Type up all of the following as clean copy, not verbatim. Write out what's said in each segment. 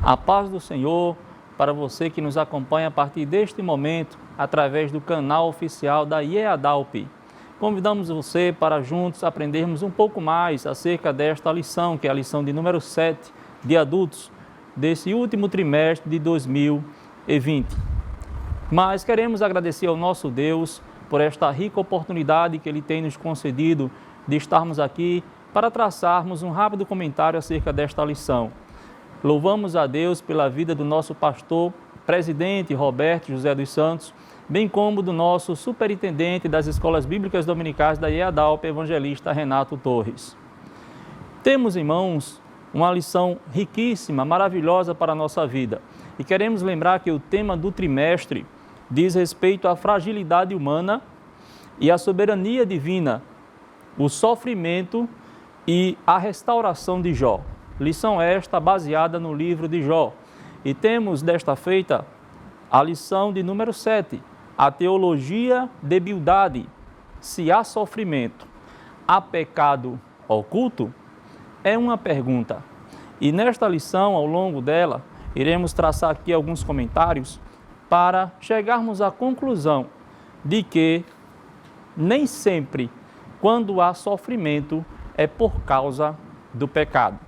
A paz do Senhor para você que nos acompanha a partir deste momento através do canal oficial da IEADALP. Convidamos você para juntos aprendermos um pouco mais acerca desta lição, que é a lição de número 7 de adultos, desse último trimestre de 2020. Mas queremos agradecer ao nosso Deus por esta rica oportunidade que Ele tem nos concedido de estarmos aqui para traçarmos um rápido comentário acerca desta lição. Louvamos a Deus pela vida do nosso pastor, presidente Roberto José dos Santos, bem como do nosso superintendente das Escolas Bíblicas Dominicais da IEADALP, evangelista Renato Torres. Temos em mãos uma lição riquíssima, maravilhosa para a nossa vida. E queremos lembrar que o tema do trimestre diz respeito à fragilidade humana e à soberania divina, o sofrimento e a restauração de Jó. Lição esta baseada no livro de Jó. E temos desta feita a lição de número 7, a teologia de Bildade. Se há sofrimento, há pecado oculto? É uma pergunta. E nesta lição, ao longo dela, iremos traçar aqui alguns comentários para chegarmos à conclusão de que nem sempre, quando há sofrimento, é por causa do pecado.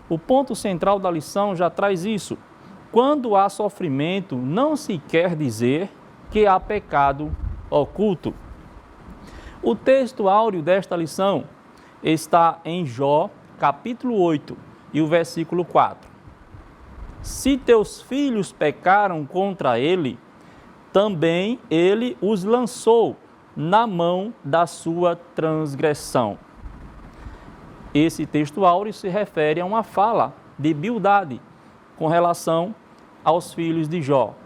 O ponto central da lição já traz isso. Quando há sofrimento, não se quer dizer que há pecado oculto. O texto áureo desta lição está em Jó, capítulo 8, e o versículo 4. Se teus filhos pecaram contra ele, também ele os lançou na mão da sua transgressão. Esse texto áureo se refere a uma fala de Bildade com relação aos filhos de Jó.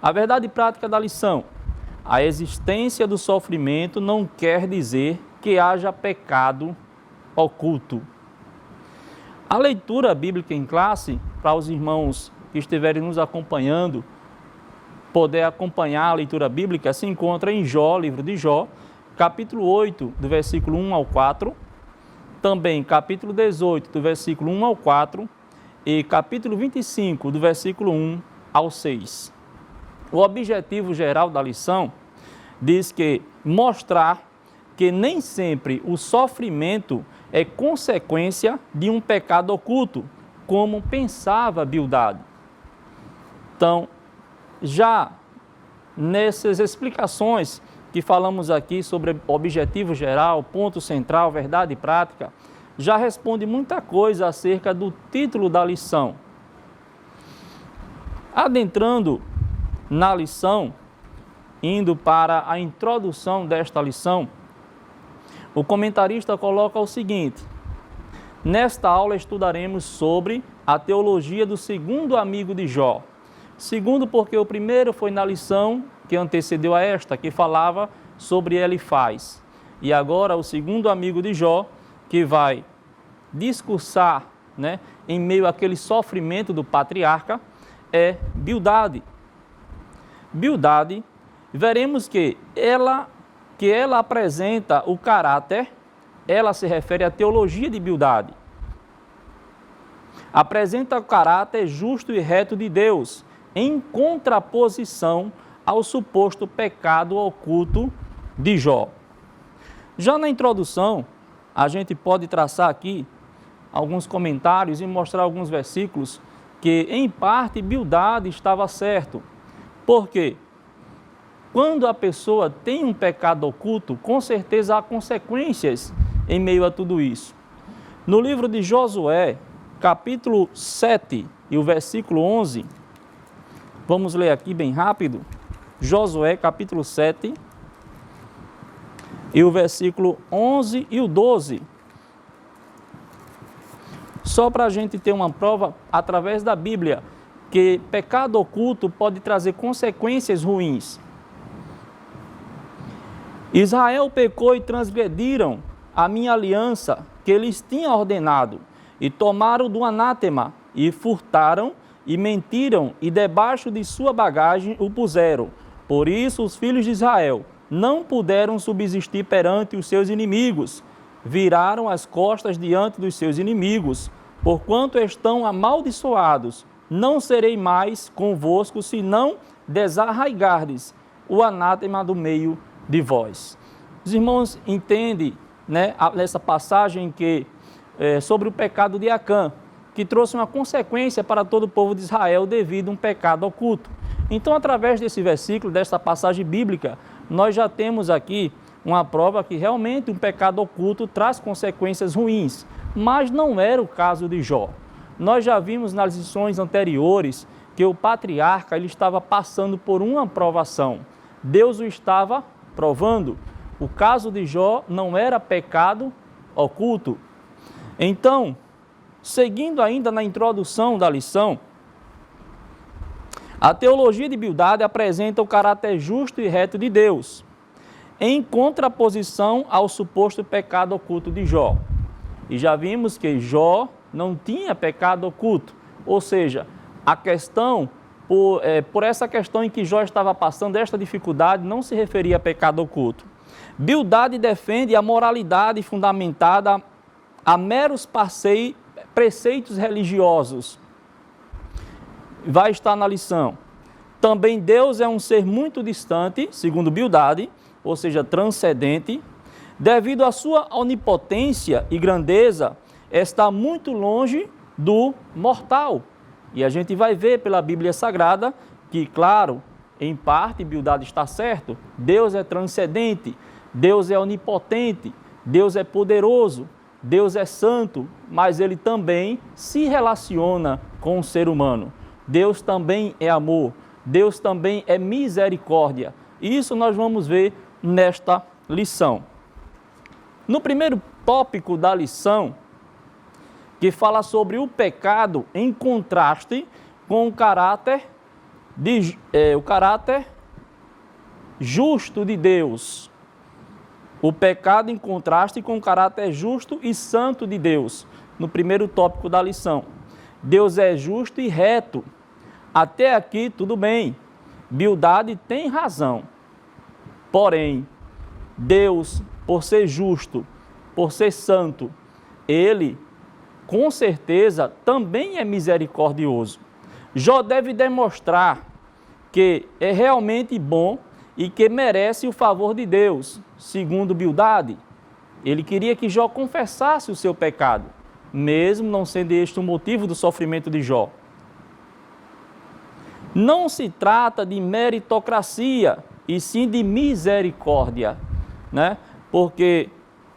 A verdade prática da lição: a existência do sofrimento não quer dizer que haja pecado oculto. A leitura bíblica em classe, para os irmãos que estiverem nos acompanhando, poder acompanhar a leitura bíblica, se encontra em Jó, livro de Jó, capítulo 8, do versículo 1 ao 4, também capítulo 18, do versículo 1 ao 4, e capítulo 25, do versículo 1 ao 6. O objetivo geral da lição diz que mostrar que nem sempre o sofrimento é consequência de um pecado oculto, como pensava Bildade. Então, já nessas explicações que falamos aqui sobre objetivo geral, ponto central, verdade prática, já responde muita coisa acerca do título da lição. Adentrando na lição, indo para a introdução desta lição, o comentarista coloca o seguinte: nesta aula estudaremos sobre a teologia do segundo amigo de Jó. Segundo, porque o primeiro foi na lição que antecedeu a esta, que falava sobre Elifaz. E agora o segundo amigo de Jó, que vai discursar, em meio àquele sofrimento do patriarca, é Bildade. Bildade, veremos que ela apresenta o caráter, ela se refere à teologia de Bildade. Apresenta o caráter justo e reto de Deus, em contraposição ao suposto pecado oculto de Jó. Já na introdução, a gente pode traçar aqui alguns comentários e mostrar alguns versículos que, em parte, Bildade estava certo. Por quê? Quando a pessoa tem um pecado oculto, com certeza há consequências em meio a tudo isso. No livro de Josué, capítulo 7 e o versículo 11, vamos ler aqui bem rápido. Josué, capítulo 7 e o versículo 11 e o 12. Só para a gente ter uma prova através da Bíblia que pecado oculto pode trazer consequências ruins. Israel pecou e transgrediram a minha aliança que eles tinham ordenado, e tomaram do anátema, e furtaram, e mentiram, e debaixo de sua bagagem o puseram. Por isso os filhos de Israel não puderam subsistir perante os seus inimigos, viraram as costas diante dos seus inimigos, porquanto estão amaldiçoados não serei mais convosco, se não desarraigardes o anátema do meio de vós. Os irmãos entendem, né, nessa passagem que sobre o pecado de Acã, que trouxe uma consequência para todo o povo de Israel devido a um pecado oculto. Então, através desse versículo, desta passagem bíblica, nós já temos aqui uma prova que realmente um pecado oculto traz consequências ruins, mas não era o caso de Jó. Nós já vimos nas lições anteriores que o patriarca ele estava passando por uma provação. Deus o estava provando. O caso de Jó não era pecado oculto. Então, seguindo ainda na introdução da lição, a teologia de Bildade apresenta o caráter justo e reto de Deus, em contraposição ao suposto pecado oculto de Jó. E já vimos que Jó não tinha pecado oculto, ou seja, a questão, por essa questão em que Jó estava passando, esta dificuldade não se referia a pecado oculto. Bildade defende a moralidade fundamentada a meros preceitos religiosos. Vai estar na lição. Também Deus é um ser muito distante, segundo Bildade, ou seja, transcendente, devido à sua onipotência e grandeza, está muito longe do mortal. E a gente vai ver pela Bíblia Sagrada que, claro, em parte Bildade está certo, Deus é transcendente, Deus é onipotente, Deus é poderoso, Deus é santo, mas Ele também se relaciona com o ser humano. Deus também é amor, Deus também é misericórdia. Isso nós vamos ver nesta lição. No primeiro tópico da lição, que fala sobre o pecado em contraste com o caráter justo de Deus. O pecado em contraste com o caráter justo e santo de Deus. No primeiro tópico da lição. Deus é justo e reto. Até aqui tudo bem. Bildade tem razão. Porém, Deus, por ser justo, por ser santo, Ele, com certeza, também é misericordioso. Jó deve demonstrar que é realmente bom e que merece o favor de Deus, segundo Bildade. Ele queria que Jó confessasse o seu pecado, mesmo não sendo este o motivo do sofrimento de Jó. Não se trata de meritocracia, e sim de misericórdia, né? Porque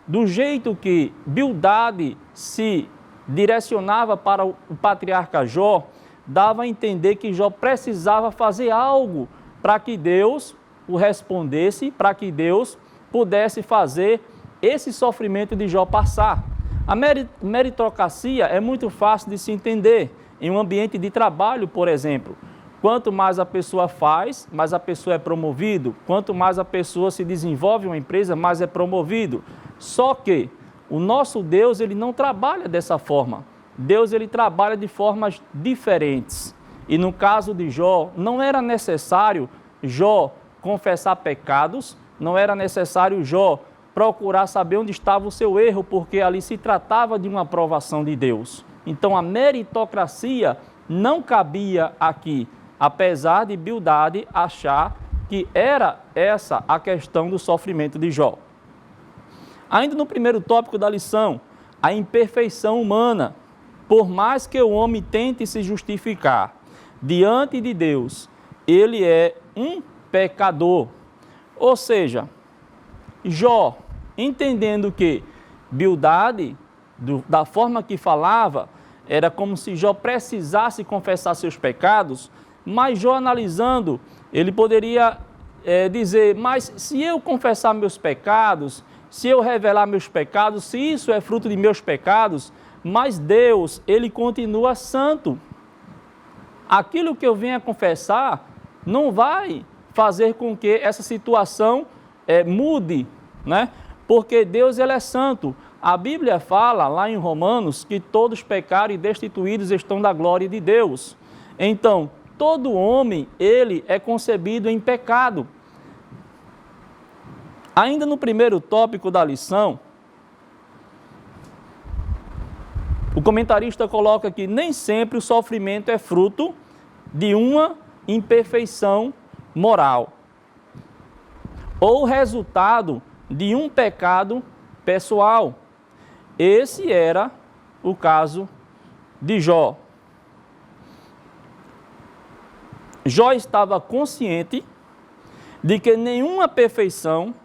do jeito que Bildade se direcionava para o patriarca Jó, dava a entender que Jó precisava fazer algo para que Deus o respondesse, para que Deus pudesse fazer esse sofrimento de Jó passar. A meritocracia é muito fácil de se entender em um ambiente de trabalho, por exemplo. Quanto mais a pessoa faz, mais a pessoa é promovido. Quanto mais a pessoa se desenvolve em uma empresa, mais é promovido. Só que o nosso Deus, ele não trabalha dessa forma. Deus, ele trabalha de formas diferentes. E no caso de Jó, não era necessário Jó confessar pecados, não era necessário Jó procurar saber onde estava o seu erro, porque ali se tratava de uma aprovação de Deus. Então a meritocracia não cabia aqui, apesar de Bildade achar que era essa a questão do sofrimento de Jó. Ainda no primeiro tópico da lição, a imperfeição humana. Por mais que o homem tente se justificar diante de Deus, ele é um pecador. Ou seja, Jó, entendendo que Bildade, da forma que falava, era como se Jó precisasse confessar seus pecados, mas Jó analisando, ele poderia dizer, mas se eu confessar meus pecados, se eu revelar meus pecados, se isso é fruto de meus pecados, mas Deus, Ele continua santo. Aquilo que eu venho a confessar não vai fazer com que essa situação mude, né? Porque Deus, Ele é santo. A Bíblia fala lá em Romanos que todos pecaram e destituídos estão da glória de Deus. Então, todo homem, ele é concebido em pecado. Ainda no primeiro tópico da lição, o comentarista coloca que nem sempre o sofrimento é fruto de uma imperfeição moral ou resultado de um pecado pessoal. Esse era o caso de Jó. Jó estava consciente de que nenhuma perfeição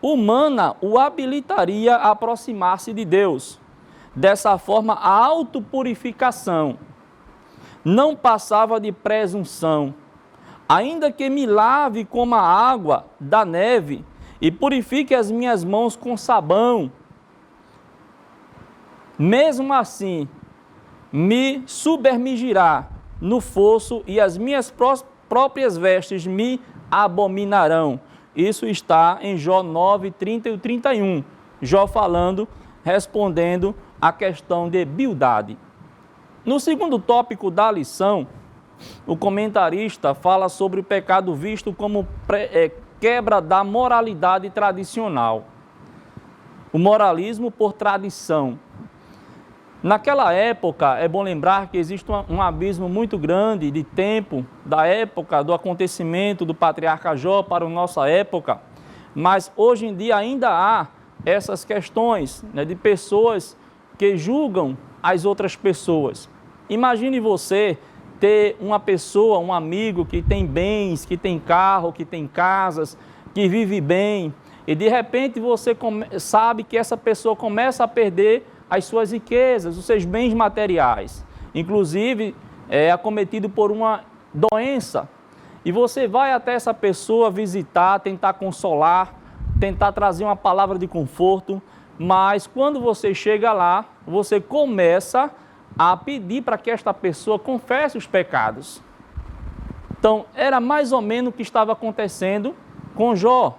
humana o habilitaria a aproximar-se de Deus. Dessa forma, a autopurificação não passava de presunção. Ainda que me lave como a água da neve e purifique as minhas mãos com sabão, mesmo assim me submergirá no fosso e as minhas próprias vestes me abominarão. Isso está em Jó 9, 30 e 31. Jó falando, respondendo à questão de Bildade. No segundo tópico da lição, o comentarista fala sobre o pecado visto como quebra da moralidade tradicional. O moralismo por tradição. Naquela época, é bom lembrar que existe um abismo muito grande de tempo, da época do acontecimento do patriarca Jó para a nossa época, mas hoje em dia ainda há essas questões, né, de pessoas que julgam as outras pessoas. Imagine você ter uma pessoa, um amigo que tem bens, que tem carro, que tem casas, que vive bem, e de repente você sabe que essa pessoa começa a perder as suas riquezas, os seus bens materiais, inclusive acometido por uma doença, e você vai até essa pessoa visitar, tentar consolar, tentar trazer uma palavra de conforto, mas quando você chega lá, você começa a pedir para que esta pessoa confesse os pecados. Então, era mais ou menos o que estava acontecendo com Jó,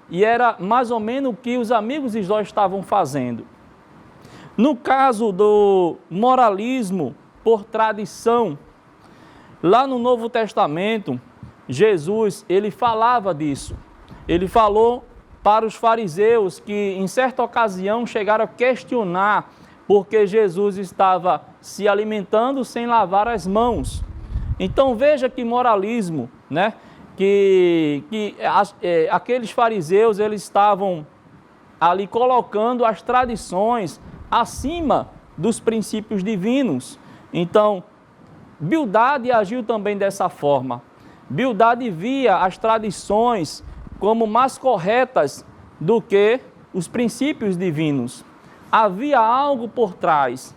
e era mais ou menos o que os amigos de Jó estavam fazendo. No caso do moralismo por tradição, lá no Novo Testamento, Jesus, ele falava disso. Ele falou para os fariseus que, em certa ocasião, chegaram a questionar porque Jesus estava se alimentando sem lavar as mãos. Então, veja que moralismo, né? Aqueles fariseus, eles estavam ali colocando as tradições acima dos princípios divinos. Então, Bildade agiu também dessa forma. Bildade via as tradições como mais corretas do que os princípios divinos. Havia algo por trás.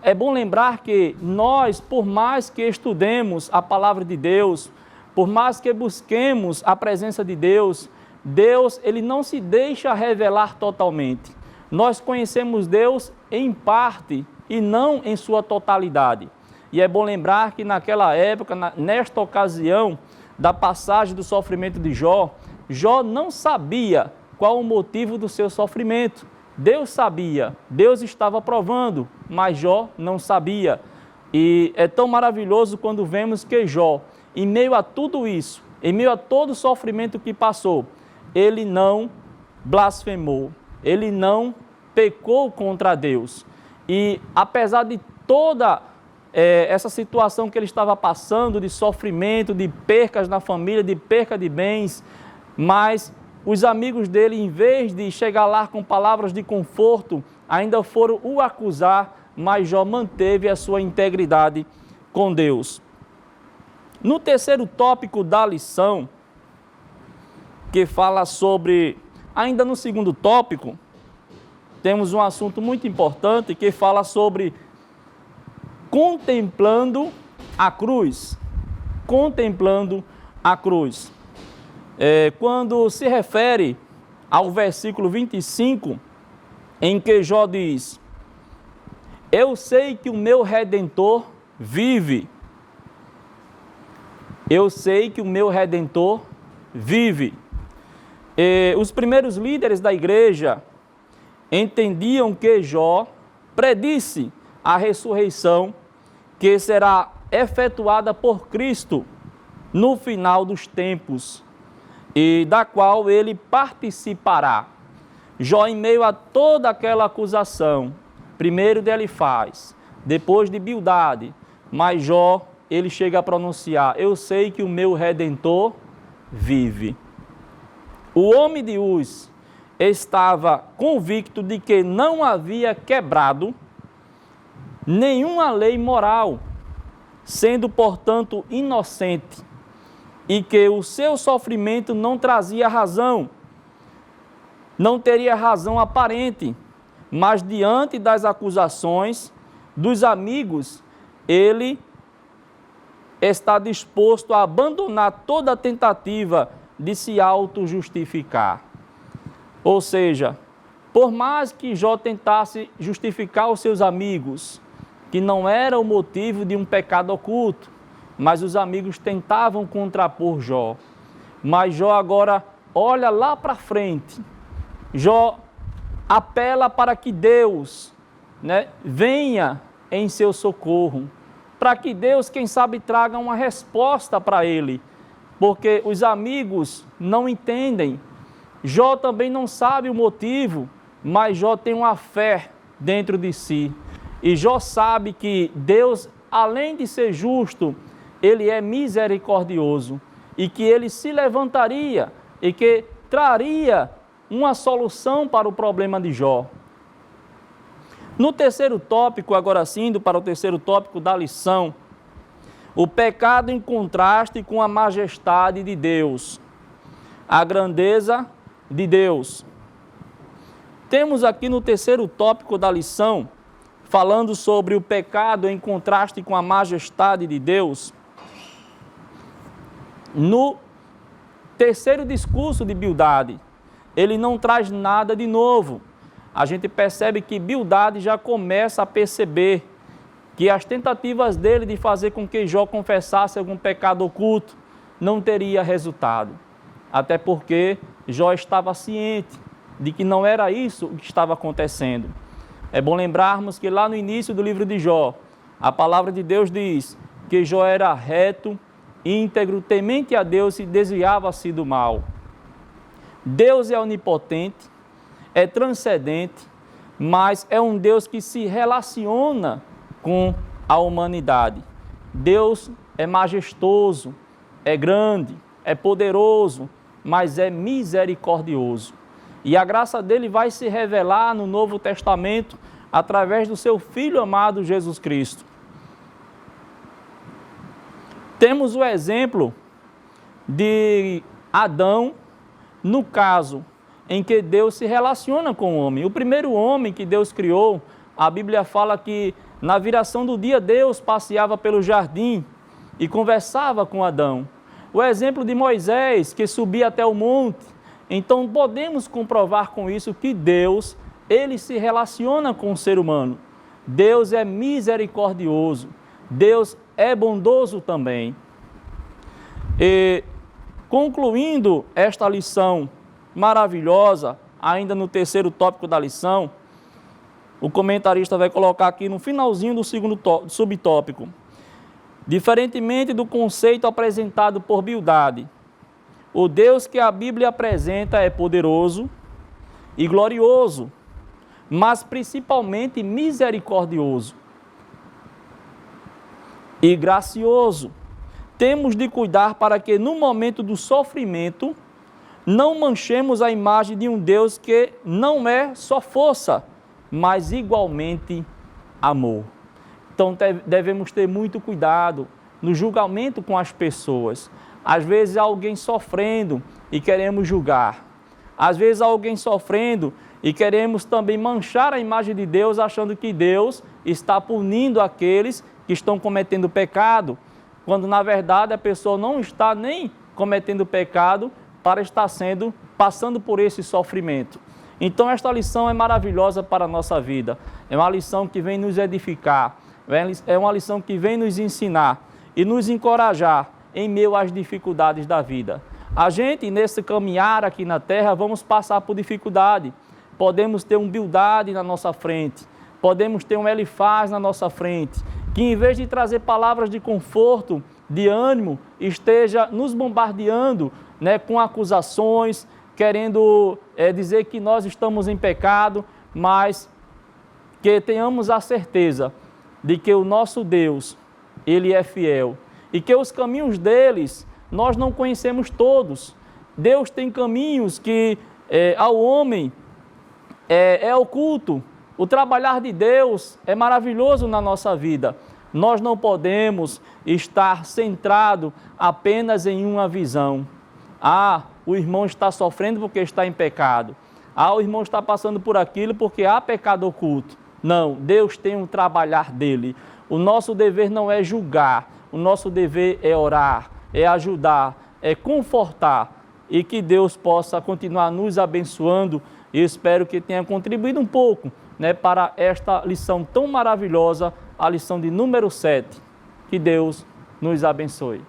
É bom lembrar que nós, por mais que estudemos a palavra de Deus, por mais que busquemos a presença de Deus, Deus, ele não se deixa revelar totalmente. Nós conhecemos Deus em parte e não em sua totalidade. E é bom lembrar que naquela época, nesta ocasião da passagem do sofrimento de Jó, Jó não sabia qual o motivo do seu sofrimento. Deus sabia, Deus estava provando, mas Jó não sabia. E é tão maravilhoso quando vemos que Jó, em meio a tudo isso, em meio a todo o sofrimento que passou, ele não blasfemou. Ele não pecou contra Deus. E apesar de toda essa situação que ele estava passando, de sofrimento, de percas na família, de perca de bens, mas os amigos dele, em vez de chegar lá com palavras de conforto, ainda foram o acusar, mas Jó manteve a sua integridade com Deus. No terceiro tópico da lição, que fala sobre, ainda no segundo tópico, temos um assunto muito importante que fala sobre contemplando a cruz. Contemplando a cruz. Quando se refere ao versículo 25, em que Jó diz: eu sei que o meu Redentor vive. Eu sei que o meu Redentor vive. Os primeiros líderes da igreja entendiam que Jó predisse a ressurreição que será efetuada por Cristo no final dos tempos e da qual ele participará. Jó, em meio a toda aquela acusação, primeiro de Elifaz, depois de Bildade, mas Jó, ele chega a pronunciar: eu sei que o meu Redentor vive. O homem de Uz estava convicto de que não havia quebrado nenhuma lei moral, sendo, portanto, inocente, e que o seu sofrimento não trazia razão, não teria razão aparente, mas diante das acusações dos amigos, ele está disposto a abandonar toda a tentativa de se auto-justificar. Ou seja, por mais que Jó tentasse justificar os seus amigos, que não era o motivo de um pecado oculto, mas os amigos tentavam contrapor Jó. Mas Jó agora olha lá para frente. Jó apela para que Deus, venha em seu socorro, para que Deus, quem sabe, traga uma resposta para ele, porque os amigos não entendem. Jó também não sabe o motivo, mas Jó tem uma fé dentro de si. E Jó sabe que Deus, além de ser justo, ele é misericordioso e que ele se levantaria e que traria uma solução para o problema de Jó. No terceiro tópico, agora sim, indo para o terceiro tópico da lição, o pecado em contraste com a majestade de Deus, a grandeza de Deus. Temos aqui no terceiro tópico da lição, falando sobre o pecado em contraste com a majestade de Deus. No terceiro discurso de Bildade, ele não traz nada de novo. A gente percebe que Bildade já começa a perceber que as tentativas dele de fazer com que Jó confessasse algum pecado oculto não teria resultado. Até porque Jó estava ciente de que não era isso o que estava acontecendo. É bom lembrarmos que lá no início do livro de Jó, a palavra de Deus diz que Jó era reto, íntegro, temente a Deus e desviava-se do mal. Deus é onipotente, é transcendente, mas é um Deus que se relaciona com a humanidade. Deus é majestoso, é grande, é poderoso, mas é misericordioso. E a graça dele vai se revelar no Novo Testamento através do seu Filho amado Jesus Cristo. Temos o exemplo de Adão, no caso em que Deus se relaciona com o homem. O primeiro homem que Deus criou, a Bíblia fala que na viração do dia Deus passeava pelo jardim e conversava com Adão. O exemplo de Moisés, que subia até o monte. Então podemos comprovar com isso que Deus, ele se relaciona com o ser humano. Deus é misericordioso, Deus é bondoso também. E concluindo esta lição maravilhosa, ainda no terceiro tópico da lição, o comentarista vai colocar aqui no finalzinho do segundo subtópico: diferentemente do conceito apresentado por Bildade, o Deus que a Bíblia apresenta é poderoso e glorioso, mas principalmente misericordioso e gracioso. Temos de cuidar para que no momento do sofrimento não manchemos a imagem de um Deus que não é só força, mas igualmente amor. Então devemos ter muito cuidado no julgamento com as pessoas. Às vezes há alguém sofrendo e queremos julgar. Às vezes há alguém sofrendo e queremos também manchar a imagem de Deus, achando que Deus está punindo aqueles que estão cometendo pecado, quando na verdade a pessoa não está nem cometendo pecado para estar passando por esse sofrimento. Então esta lição é maravilhosa para a nossa vida. É uma lição que vem nos edificar, é uma lição que vem nos ensinar e nos encorajar em meio às dificuldades da vida. A gente, nesse caminhar aqui na terra, vamos passar por dificuldade. Podemos ter um Bildade na nossa frente, podemos ter um Elifaz na nossa frente, que em vez de trazer palavras de conforto, de ânimo, esteja nos bombardeando, com acusações, querendo dizer que nós estamos em pecado, mas que tenhamos a certeza de que o nosso Deus, Ele é fiel e que os caminhos deles nós não conhecemos todos. Deus tem caminhos que ao homem é oculto. O trabalhar de Deus é maravilhoso na nossa vida. Nós não podemos estar centrado apenas em uma visão. Ah, o irmão está sofrendo porque está em pecado. Ah, o irmão está passando por aquilo porque há pecado oculto. Não, Deus tem um trabalhar dele. O nosso dever não é julgar, o nosso dever é orar, é ajudar, é confortar e que Deus possa continuar nos abençoando. E espero que tenha contribuído um pouco, para esta lição tão maravilhosa, a lição de número 7. Que Deus nos abençoe.